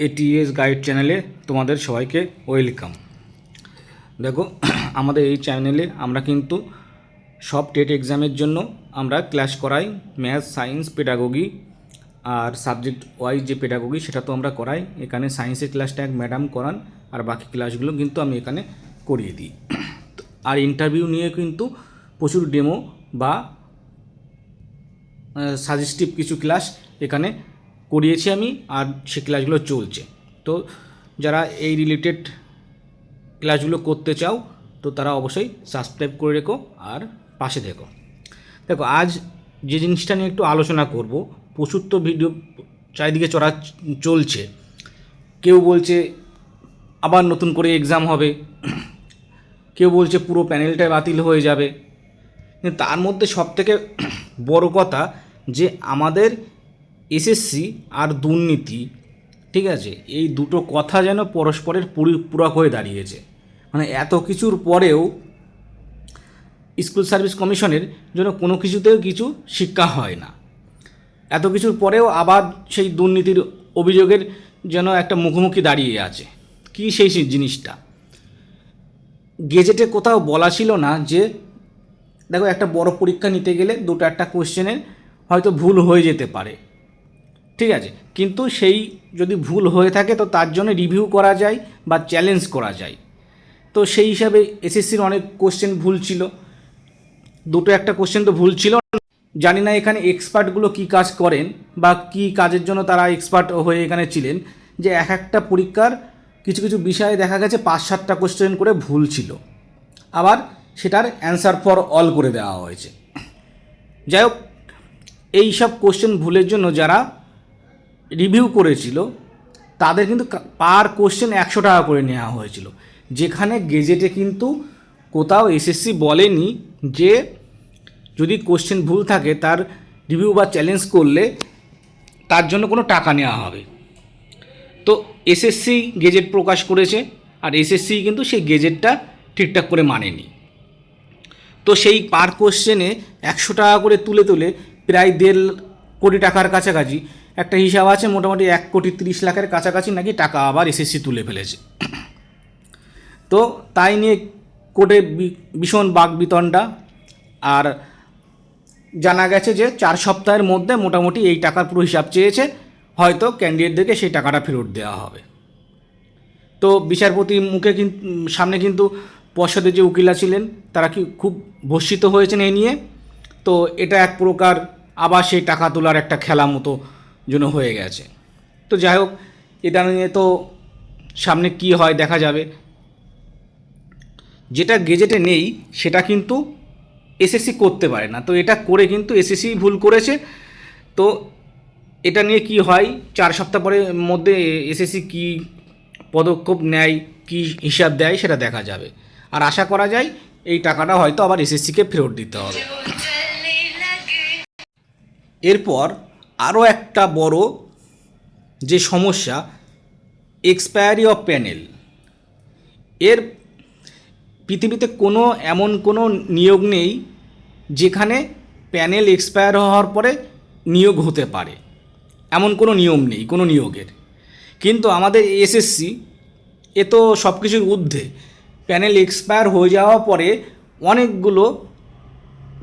ATS guide চ্যানেলে তোমাদের সবাইকে ওয়েলকাম। দেখো, আমাদের এই চ্যানেলে আমরা কিন্তু সব টেট এক্সামের জন্য আমরা ক্লাস করাই। ম্যাথ, সায়েন্স, পেডাগোগি আর সাবজেক্ট ওয়াইজ যে পেডাগোগি সেটা তো আমরা করাই। এখানে সায়েন্সের ক্লাসটা এক ম্যাডাম করান, আর বাকি ক্লাসগুলো কিন্তু আমি এখানে করিয়ে দিই। আর ইন্টারভিউ নিয়ে কিন্তু প্রচুর ডেমো বা সাজেস্টিভ কিছু ক্লাস এখানে করিয়েছি আমি, আর সে ক্লাসগুলো চলছে। তো যারা এই রিলেটেড ক্লাসগুলো করতে চাও তো তারা অবশ্যই সাবস্ক্রাইব করে রেখো আর পাশে দেখো। দেখো, আজ যে জিনিসটা নিয়ে একটু আলোচনা করব, প্রচুর তো ভিডিও চারিদিকে চলছে। কেউ বলছে আবার নতুন করে এক্সাম হবে, কেউ বলছে পুরো প্যানেলটাই বাতিল হয়ে যাবে। কিন্তু তার মধ্যে সবথেকে বড় কথা যে আমাদের এসএসসি আর দুর্নীতি, ঠিক আছে, এই দুটো কথা যেন পরস্পরের পরিপূরক হয়ে দাঁড়িয়েছে। মানে এত কিছুর পরেও স্কুল সার্ভিস কমিশনের জন্য কোনো কিছুতেও কিছু শিক্ষা হয় না। এত কিছুর পরেও আবার সেই দুর্নীতির অভিযোগের যেন একটা মুখোমুখি দাঁড়িয়ে আছে। কি সেই জিনিসটা গেজেটে কোথাও বলা ছিল না যে দেখো, একটা বড় পরীক্ষা নিতে গেলে দুটো একটা কোশ্চেনের হয়তো ভুল হয়ে যেতে পারে, ঠিক আছে, কিন্তু সেই যদি ভুল হয়ে থাকে তো তার জন্য রিভিউ করা যায় বা চ্যালেঞ্জ করা যায়। তো সেই হিসাবে এসএসসির অনেক কোশ্চেন ভুল ছিল, দুটো একটা কোশ্চেন তো ভুল ছিল। জানি না এখানে এক্সপার্টগুলো কী কাজ করেন বা কী কাজের জন্য তারা এক্সপার্ট হয়ে এখানে ছিলেন, যে এক একটা পরীক্ষার কিছু কিছু বিষয়ে দেখা গেছে 5-7টা কোশ্চেন করে ভুল ছিল, আবার সেটার অ্যান্সার ফর অল করে দেওয়া হয়েছে। যাই হোক, এই সব কোশ্চেন ভুলের জন্য যারা রিভিউ করেছিল তাদের কিন্তু পার কোশ্চেন 100 টাকা করে নেওয়া হয়েছিল, যেখানে গেজেটে কিন্তু কোথাও এসএসসি বলেনি যে যদি কোশ্চেন ভুল থাকে তার রিভিউ বা চ্যালেঞ্জ করলে তার জন্য কোনো টাকা নেওয়া হবে। তো এসএসসি গেজেট প্রকাশ করেছে, আর এসএসসি কিন্তু সেই গেজেটটা ঠিকঠাক করে মানেনি। তো সেই পার কোশ্চেনে 100 টাকা করে তুলে তুলে প্রায় 1.5 কোটি টাকার কাছাকাছি একটা হিসাব আছে, মোটামুটি 1,30,00,000-এর কাছাকাছি নাকি টাকা আবার এসএসসি তুলে ফেলেছে। তো তাই নিয়ে কোর্টে ভীষণ বাকবিতণ্ডা, আর জানা গেছে যে 4 সপ্তাহের মধ্যে মোটামুটি এই টাকার পুরো হিসাব চেয়েছে, হয়তো ক্যান্ডিডেটদেরকে সেই টাকাটা ফেরত দেওয়া হবে। তো বিচারপতির মুখে সামনে কিন্তু পর্ষদের যে উকিলা ছিলেন তারা কি খুব ভর্ষিত হয়েছেন এই নিয়ে। তো এটা এক প্রকার আবার সেই টাকা তোলার একটা খেলা মতো যেন হয়ে গেছে। তো যাই হোক, এটা নিয়ে তো সামনে কি হয় দেখা যাবে। যেটা গেজেটে নেই সেটা কিন্তু এসএসসি করতে পারে না, তো এটা করে কিন্তু এসএসসি ভুল করেছে। তো এটা নিয়ে কি হয়, 4 সপ্তাহ পরে মধ্যে এসএসসি কি পদক্ষেপ নেয়, কি হিসাব দেয় সেটা দেখা যাবে। আর আশা করা যায় এই টাকাটা হয়তো আবার এসএসসিকে ফেরত দিতে হবে। এরপর আরও একটা বড় যে সমস্যা, এক্সপায়ারি অফ প্যানেল। এর পৃথিবীতে এমন কোনো নিয়োগ নেই যেখানে প্যানেল এক্সপায়ার হওয়ার পরে নিয়োগ হতে পারে, এমন কোনো নিয়ম নেই কোনো নিয়োগের। কিন্তু আমাদের এসএসসি এ তো সব কিছুর ঊর্ধ্বে, প্যানেল এক্সপায়ার হয়ে যাওয়ার পরে অনেকগুলো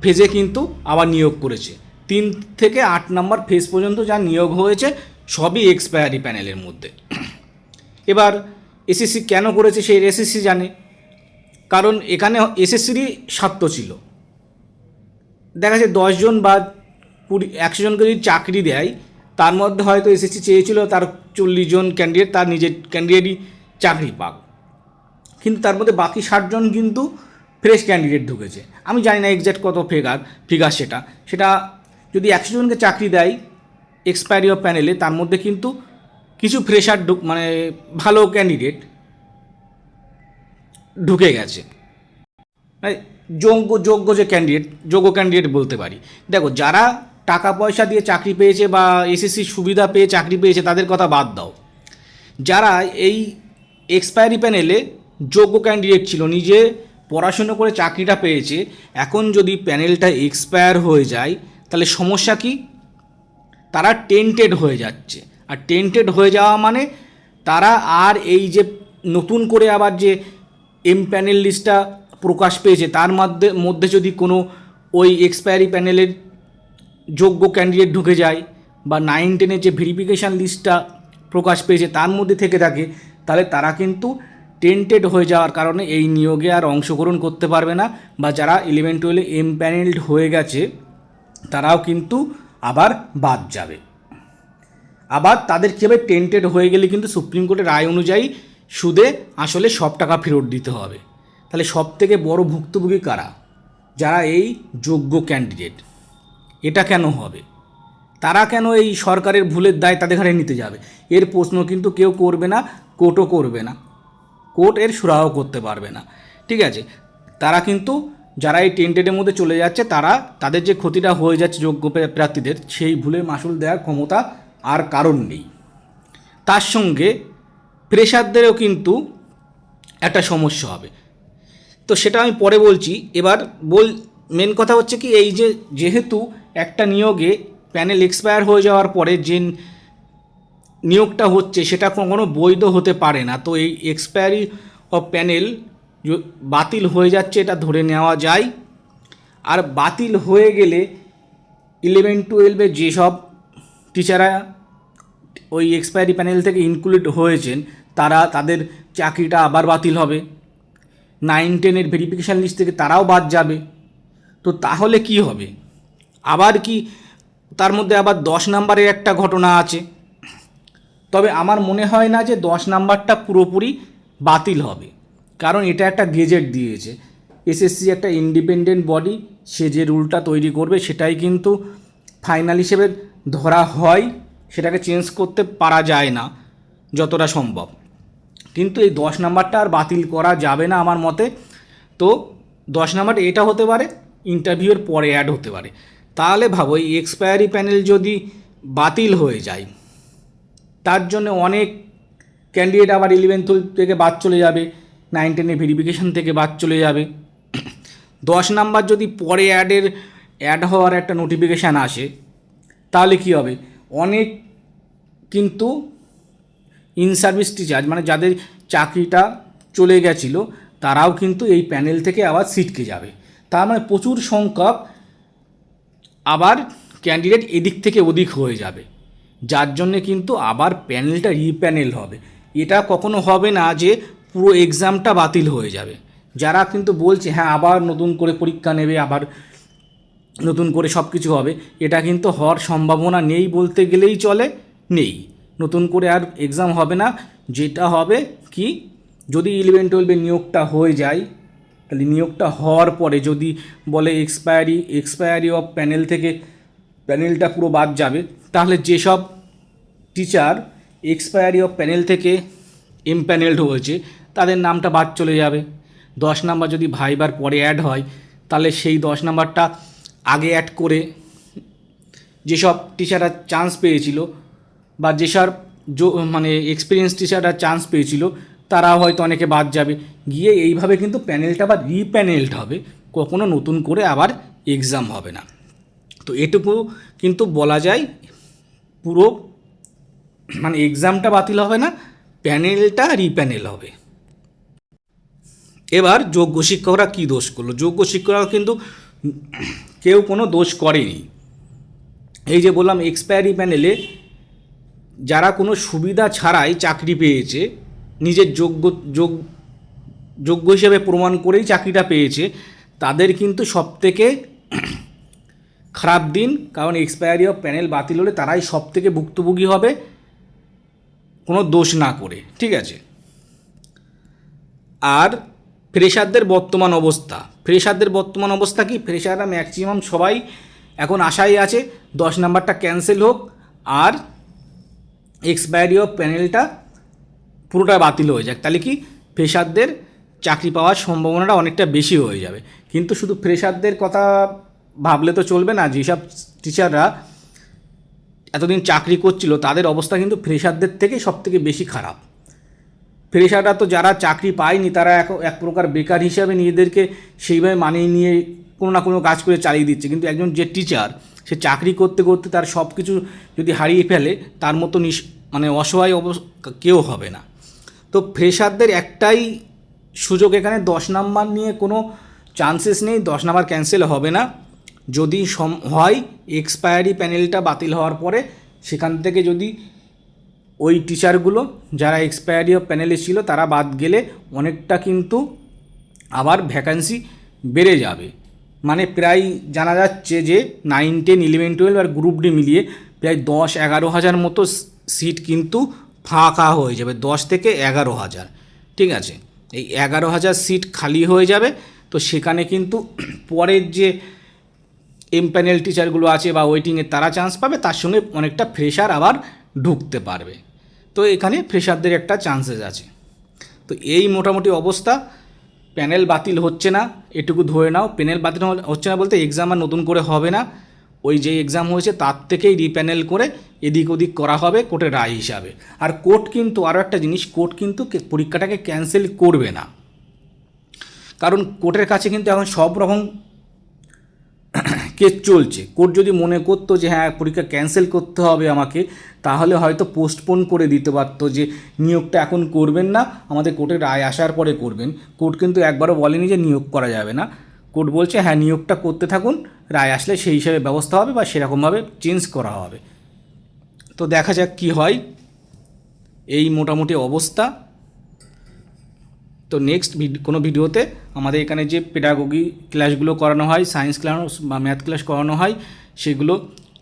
ফেজে কিন্তু আবার নিয়োগ করেছে। 3 থেকে 8 নম্বর ফেজ পর্যন্ত যা নিয়োগ হয়েছে সবই এক্সপায়ারি প্যানেলের মধ্যে। এবার এসএসসি কেন করেছে সেই এসএসসি জানে, কারণ এখানে এসএসসিরই স্বার্থ ছিল। দেখা যায় 10 জন বা 100 জনকে যদি চাকরি দেয়, তার মধ্যে হয়তো এসএসসি চেয়েছিল তার 40 জন ক্যান্ডিডেট তার নিজের ক্যান্ডিডেটই চাকরি পাক, কিন্তু তার মধ্যে বাকি 60 জন কিন্তু ফ্রেশ ক্যান্ডিডেট ঢুকেছে। আমি জানি না এক্স্যাক্ট কত ফিগার সেটা যদি 100 জনকে চাকরি দেয় এক্সপায়ারি অফ প্যানেলে, তার মধ্যে কিন্তু কিছু ফ্রেশার মানে ভালো ক্যান্ডিডেট ঢুকে গেছে, যোগ্য যে যোগ্য ক্যান্ডিডেট বলতে পারি। দেখো, যারা টাকা পয়সা দিয়ে চাকরি পেয়েছে বা এসএসসি সুবিধা পেয়ে চাকরি পেয়েছে তাদের কথা বাদ দাও, যারা এই এক্সপায়ারি প্যানেলে যোগ্য ক্যান্ডিডেট ছিল, নিজে পড়াশুনো করে চাকরিটা পেয়েছে, এখন যদি প্যানেলটা এক্সপায়ার হয়ে যায় তাহলে সমস্যা কি? তারা টেন্টেড হয়ে যাচ্ছে, আর টেন্টেড হয়ে যাওয়া মানে তারা আর এই যে নতুন করে আবার যে প্যানেল লিস্টটা প্রকাশ পেয়েছে তার মধ্যে যদি কোনো ওই এক্সপায়ারি প্যানেলের যোগ্য ক্যান্ডিডেট ঢুকে যায় বা 9-10-এর যে ভেরিফিকেশান লিস্টটা প্রকাশ পেয়েছে তার মধ্যে থেকে থাকে, তাহলে তারা কিন্তু টেন্টেড হয়ে যাওয়ার কারণে এই নিয়োগে আর অংশগ্রহণ করতে পারবে না, বা যারা 11-12 প্যানেলড হয়ে গেছে তারাও কিন্তু আবার বাদ যাবে। আবার তাদের কী হবে, টেন্টেড হয়ে গেলে কিন্তু সুপ্রিম কোর্টের রায় অনুযায়ী সুদে আসলে সব টাকা ফেরত দিতে হবে। তাহলে সব থেকে বড় ভুক্তভোগী কারা? যারা এই যোগ্য ক্যান্ডিডেট। এটা কেন হবে? তারা কেন এই সরকারের ভুলের দায় তাদের ঘাড়ে নিতে যাবে? এর প্রশ্ন কিন্তু কেউ করবে না, কোর্টও করবে না, কোর্ট এর সুরাহা করতে পারবে না। ঠিক আছে, তারা কিন্তু যারা এই টেন্টেডের মধ্যে চলে যাচ্ছে তাদের যে ক্ষতিটা হয়ে যাচ্ছে যোগ্য প্রার্থীদের, সেই ভুলের মাসুল দেওয়ার ক্ষমতা আর কারণ নেই। তার সঙ্গে ফ্রেশারদেরও কিন্তু একটা সমস্যা হবে, তো সেটা আমি পরে বলছি। এবার মেন কথা হচ্ছে কি, এই যেহেতু একটা নিয়োগে প্যানেল এক্সপায়ার হয়ে যাওয়ার পরে যে নিয়োগটা হচ্ছে সেটা কখনো বৈধ হতে পারে না। তো এই এক্সপায়ারি অফ প্যানেল বাতিল হয়ে যাচ্ছে এটা ধরে নেওয়া যায়। আর বাতিল হয়ে গেলে 11-12 যেসব টিচাররা ওই এক্সপায়ারি প্যানেল থেকে ইনক্লুড হয়েছেন তাদের চাকরিটা আবার বাতিল হবে। 9-10-এর ভেরিফিকেশান লিস্ট থেকে তারাও বাদ যাবে। তো তাহলে কি হবে? আবার কি তার মধ্যে আবার 10 নাম্বারের একটা ঘটনা আছে, তবে আমার মনে হয় না যে 10 নাম্বারটা পুরোপুরি বাতিল হবে, কারণ এটা একটা গেজেট দিয়েছে। এসএসসি একটা ইন্ডিপেন্ডেন্ট বডি, সে যে রুলটা তৈরি করবে সেটাই কিন্তু ফাইনাল হিসেবে ধরা হয়, সেটাকে চেঞ্জ করতে পারা যায় না যতটা সম্ভব। কিন্তু এই 10 নাম্বারটা আর বাতিল করা যাবে না আমার মতে। তো 10 নাম্বার এটা হতে পারে, ইন্টারভিউয়ের পরে অ্যাড হতে পারে। তাহলে ভাবো, এই এক্সপায়ারি প্যানেল যদি বাতিল হয়ে যায়, তার জন্য অনেক ক্যান্ডিডেট আবার 11-12 থেকে বাদ চলে যাবে, 9-10-এর ভেরিফিকেশান থেকে বাদ চলে যাবে। 10 নাম্বার যদি পরে অ্যাড হওয়ার একটা নোটিফিকেশান আসে, তাহলে কি হবে? অনেক কিন্তু ইন সার্ভিস টিচার, মানে যাদের চাকরিটা চলে গেছিলো, তারাও কিন্তু এই প্যানেল থেকে আবার ছিটকে যাবে। তার মানে প্রচুর সংখ্যক আবার ক্যান্ডিডেট এদিক থেকে ওদিক হয়ে যাবে, যার জন্যে কিন্তু আবার প্যানেলটা রিপ্যানেল হবে। এটা কখনো হবে না যে পুরো এক্সামটা বাতিল হয়ে যাবে। যারা কিন্তু বলছে হ্যাঁ আবার নতুন করে পরীক্ষা নেবে, আবার নতুন করে সব কিছু হবে, এটা কিন্তু হওয়ার সম্ভাবনা নেই বলতে গেলেই চলে, নেই। নতুন করে আর এক্সাম হবে না। যেটা হবে কি, যদি 11-12 নিয়োগটা হয়ে যায়, তাহলে নিয়োগটা হওয়ার পরে যদি বলে এক্সপায়ারি অফ প্যানেল থেকে প্যানেলটা পুরো বাদ যাবে, তাহলে যেসব টিচার এক্সপায়ারি অফ প্যানেল থেকে প্যানেলড হয়েছে তাদের নামটা বাদ চলে যাবে। 10 নাম্বার যদি ভাইবার পরে অ্যাড হয়, তাহলে সেই 10 নাম্বারটা আগে অ্যাড করে যেসব টিচাররা চান্স পেয়েছিল, বা যেসব মানে এক্সপিরিয়েন্স টিচাররা চান্স পেয়েছিল, তারাও হয়তো অনেকে বাদ যাবে। গিয়ে এইভাবে কিন্তু প্যানেলটা আবার রিপ্যানেলড হবে, কখনো নতুন করে আবার এক্সাম হবে না। তো এটুকু কিন্তু বলা যায়, পুরো মানে এক্সামটা বাতিল হবে না, প্যানেলটা রিপ্যানেল হবে। এবার যোগ্য শিক্ষকরা কী দোষ করলো? যোগ্য শিক্ষকরা কিন্তু কেউ কোনো দোষ করেনি। এই যে বললাম, এক্সপায়ারি প্যানেলে যারা কোনো সুবিধা ছাড়াই চাকরি পেয়েছে, নিজের যোগ্য হিসেবে প্রমাণ করেই চাকরিটা পেয়েছে, তাদের কিন্তু সবথেকে খারাপ দিন। কারণ এক্সপায়ারি অফ প্যানেল বাতিল হলে তারাই সবথেকে ভুক্তভোগী হবে, কোনো দোষ না করে। ঠিক আছে। আর ফ্রেশারদের বর্তমান অবস্থা কি? ফ্রেশাররা ম্যাক্সিমাম সবাই এখন আশায় আছে 10 নাম্বারটা ক্যান্সেল হোক আর এক্সপায়ারি অফ প্যানেলটা পুরোটা বাতিল হয়ে যাক, তাহলে কি ফ্রেশারদের চাকরি পাওয়ার সম্ভাবনাটা অনেকটা বেশি হয়ে যাবে। কিন্তু শুধু ফ্রেশারদের কথা ভাবলে তো চলবে না। যেসব টিচাররা এতদিন চাকরি করছিল, তাদের অবস্থা কিন্তু ফ্রেশারদের থেকে সবথেকে বেশি খারাপ। ফ্রেশাররা তো যারা চাকরি পায়নি, তারা এক প্রকার বেকার হিসাবে নিজেদেরকে সেইভাবে মানিয়ে নিয়ে কোনো না কোনো কাজ করে চালিয়ে দিচ্ছে। কিন্তু একজন যে টিচার, সে চাকরি করতে করতে তার সব কিছু যদি হারিয়ে ফেলে, তার মতো মানে অসহায় কেউ হবে না। তো ফ্রেশারদের একটাই সুযোগ এখানে, 10 নাম্বার নিয়ে কোনো চান্সেস নেই, 10 নাম্বার ক্যান্সেল হবে না। যদি হয় এক্সপায়ারি প্যানেলটা বাতিল হওয়ার পরে সেখান থেকে যদি ওই টিচারগুলো যারা এক্সপায়ারি প্যানেলে ছিল তারা বাদ গেলে অনেকটা কিন্তু আবার ভ্যাকান্সি বেড়ে যাবে। মানে প্রায় জানা যাচ্ছে যে 9, 10, 11, 12 আর গ্রুপ ডি মিলিয়ে প্রায় 10-11 হাজার মতো সিট কিন্তু ফাঁকা হয়ে যাবে, 10 থেকে 11 হাজার। ঠিক আছে, এই 11 হাজার সিট খালি হয়ে যাবে। তো সেখানে কিন্তু পরের যে প্যানেল টিচারগুলো আছে বা ওয়েটিংয়ে তারা চান্স পাবে, তার সঙ্গে অনেকটা ফ্রেশার আবার ঢুকতে পারবে। তো এখানে ফ্রেশারদের একটা চান্সেস আছে। তো এই মোটামুটি অবস্থা। প্যানেল বাতিল হচ্ছে না, এটুকু ধরে নাও। প্যানেল বাতিল হচ্ছে না বলতে এক্সাম আর নতুন করে হবে না, ওই যে এক্সাম হয়েছে তার থেকেই রিপ্যানেল করে এদিক ওদিক করা হবে কোর্টের রায় হিসাবে। আর কোর্ট কিন্তু আরও একটা জিনিস, কোর্ট কিন্তু পরীক্ষাটাকে ক্যান্সেল করবে না, কারণ কোর্টের কাছে কিন্তু এখন সব রকম কেস চলছে। কোর্ট যদি মনে করতো যে হ্যাঁ পরীক্ষা ক্যান্সেল করতে হবে আমাকে, তাহলে হয়তো পোস্টপোন করে দিতে পারতো যে নিয়োগটা এখন করবেন না, আমাদের কোর্টের রায় আসার পরে করবেন। কোর্ট কিন্তু একবারও বলেনি যে নিয়োগ করা যাবে না। কোর্ট বলছে হ্যাঁ নিয়োগটা করতে থাকুন, রায় আসলে সেই হিসাবে ব্যবস্থা হবে বা সেরকমভাবে চেঞ্জ করা হবে। তো দেখা যাক কী হয়। এই মোটামুটি অবস্থা। তো নেক্সট কোনো ভিডিওতে আমাদের এখানে যে পেডাগোগি ক্লাসগুলো করানো হয়, সায়েন্স ক্লাস বা ম্যাথ ক্লাস করানো হয়, সেগুলো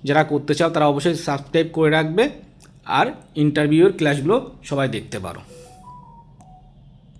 যারা করতে চাও তারা অবশ্যই সাবস্ক্রাইব করে রাখবে, আর ইন্টারভিউয়ের ক্লাসগুলো সবাই দেখতে পারো।